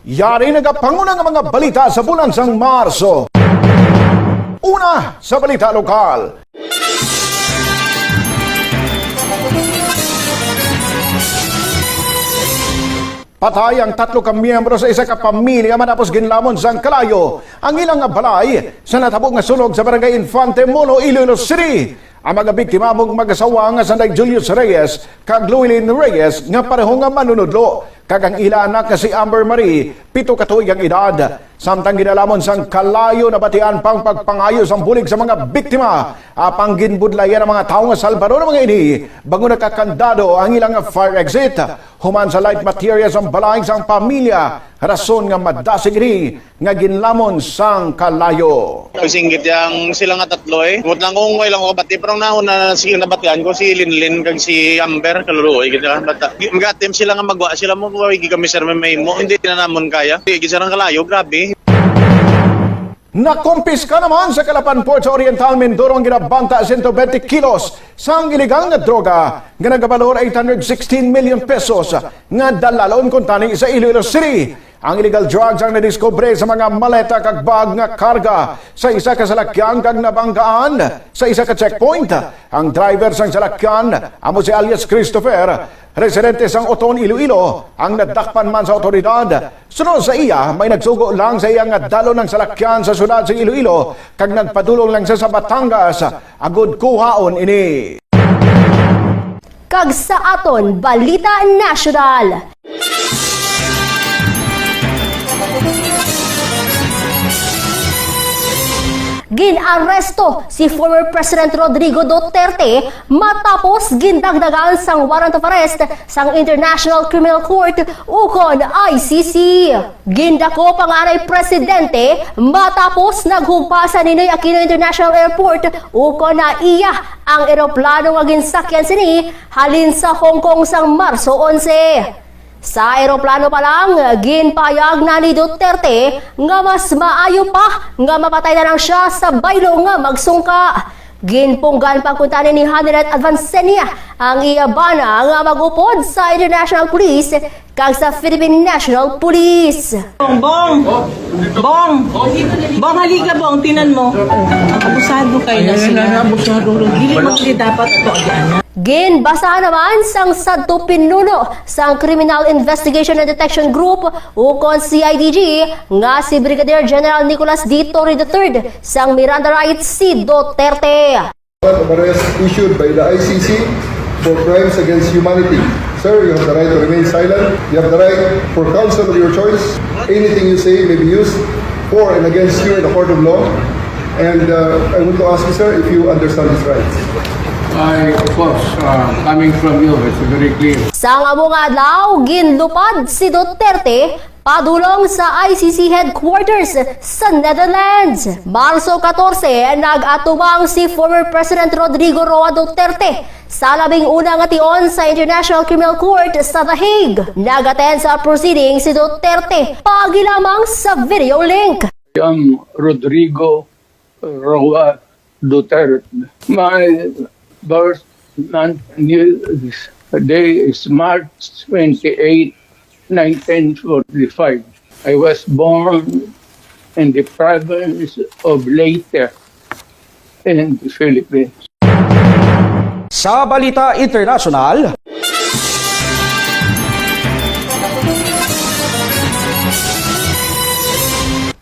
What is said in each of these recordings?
Yari nagapangunang mga balita sa bulan sang Marso. Una sa balita lokal. Patay ang 3 ka miyembro sa isa ka pamilya matapos ginlamon sang kalayo ang ilang balay sa natabog nga sunog sa barangay Infante Molo, Iloilo City. Ang mga biktima mong mag-asawa nga Sanday Julius Reyes kag Llewellyn Reyes nga pareho nga manunudlo. Kagang ila anak nga si Amber Marie, 7 ka tuig ang edad. Samtang ginalamon sang kalayo na batian pang pagpangayo sang bulig sa mga biktima. Apang ginbudlayan ang mga tao nga Salvador mga ini, bago nakakandado ang ilang fire exit. Human sa light materials ang balaing sang pamilya, rason nga madasig ini nga ginlamon sang kalayo. Singgit yang sila nga tatlo Mut lang kung ilang ko bati, pero nahon na sige nabatian ko si Linlin kag si Amber kaluluoy gid bata. Magatim sila nga magwa sila mo kami sir may mo hindi na namon kaya. Di gisarang kalayo grabe. Nakumpiska naman sa Calapan Port sa Oriental Mindoro ang ginabanta 120 kilos sang iligang na droga nga nagabalor 816 million pesos nga dalalon kung taning sa Iloilo City. Ang illegal drugs ang nadiskubre sa mga maleta kag bag nga karga sa isa ka salakyan kag nabanggaan sa isa ka checkpoint. Ang driver sang salakyan amo si alias Christopher, residente sang Oton, Iloilo, ang nadakpan man sa otoridad. Sunod sa iya, may nagsugo lang sa iya nga dalo ng salakyan sa syudad sa Iloilo kag nagpadulong lang siya sa Batangas. Agud kuhaon ini. Kag sa aton Balita National. Ginaresto si former President Rodrigo Duterte matapos gindagdagan sang warrant of arrest sang International Criminal Court ukon ICC. Gindako panganay presidente matapos naghugpasan ninoy Aquino International Airport ukon na iya ang eroplano nga ginsakyan sini halin sa Hong Kong sang Marso 11. Sa aeroplano pa lang, ginpayag na ni Duterte nga mas maayo pa nga mapatay na lang siya sa baylo nga magsungka. Ginpunggan pagkuntanin ni Hanilet Advancenia ang iyabana nga magupod sa International Police kag sa Philippine National Police. Bong! Bong, halika Bong, tinan mo. Ang abusado kayo na sila. Dili mo kasi dapat ito agyan. Ginbasa naman sang sadto pinuno sang Criminal Investigation and Detection Group ukon CIDG nga si Brigadier General Nicolas D. Torre III sang Miranda rights si Duterte. Of arrest issued by the ICC for crimes against humanity. Sir, you have the right to remain silent. You have the right for counsel of your choice. Anything you say may be used for and against you in the court of law. And I want to ask you, sir, if you understand these rights. Of course, coming from you, it's very clear. Sang among adlaw, ginlupad si Duterte padulong sa ICC headquarters sa Netherlands. Marso 14, nag-atubang si former President Rodrigo Roa Duterte sa 11 nga tion sa International Criminal Court sa The Hague. Nag-attend sa proceeding si Duterte pagi lamang sa video link. I'm Rodrigo Roa Duterte. My birth month day is March 28, 1945. I was born in the province of Leyte in the Philippines. Sa Balita International,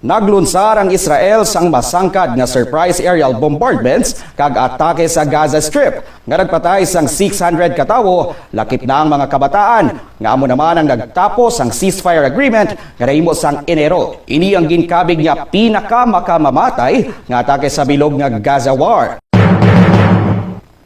naglunsar ang Israel sang masangkad nga surprise aerial bombardments kag atake sa Gaza Strip nga nagpatay sang 600 katawo, lakip na ang mga kabataan nga amo naman ang nagtapos ang ceasefire agreement nga nahimo sang Enero. Ini ang ginkabig nga pinakamamamatay nga atake sa bilog nga Gaza War.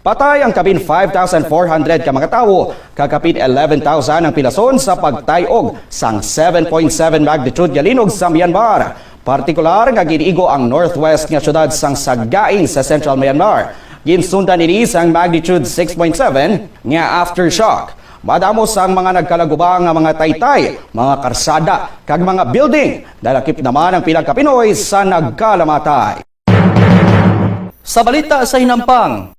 Patay ang kapin 5,400 ka mga tawo, kakapin 11,000 ang pilason sa pagtayog sang 7.7 magnitude nga linog sa Myanmar. Partikular nga giniigo ang northwest nga syudad sang Sagaing sa Central Myanmar. Ginsundan ini sang magnitude 6.7 nga aftershock. Madamo sang mga nagkalagubang nga mga taytay, mga karsada, kag mga building. Dalakip naman ang pilang kapinoy sa nagkalamatay. Sa balita sa hinampang,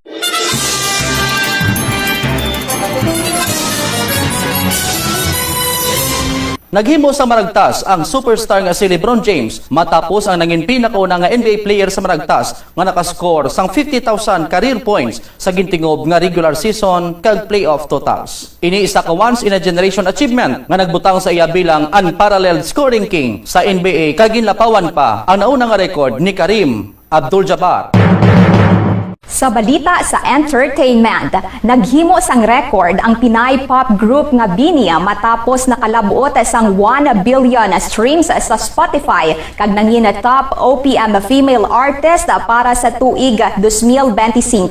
Naghimo sa maragtas ang superstar nga si LeBron James matapos ang nangin pinakauna nga NBA player sa maragtas nga nakascore sang 50,000 career points sa gintingob nga regular season kag playoff totals. Ini isa ka once in a generation achievement nga nagbutang sa iya bilang unparalleled scoring king sa NBA kag ginlapawan pa ang nauna nga record ni Kareem Abdul-Jabbar. Sa balita sa entertainment, naghimo sang record ang Pinay pop group nga BINI matapos nakalabuot sang 1 billion streams sa Spotify kag nangin top OPM female artist para sa tuig 2025.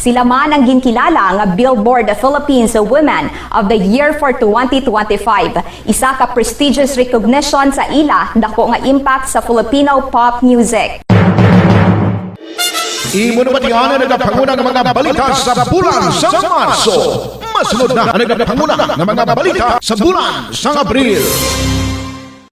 Sila man ang ginkilala nga Billboard Philippines Women of the Year for 2025. Isa ka prestigious recognition sa ila dako nga impact sa Filipino pop music. Imo naman yan ang nagapanguna ng mga balita sa bulan sa Marso. Masunod na ang nagapanguna ng mga balita sa bulan sa Abril.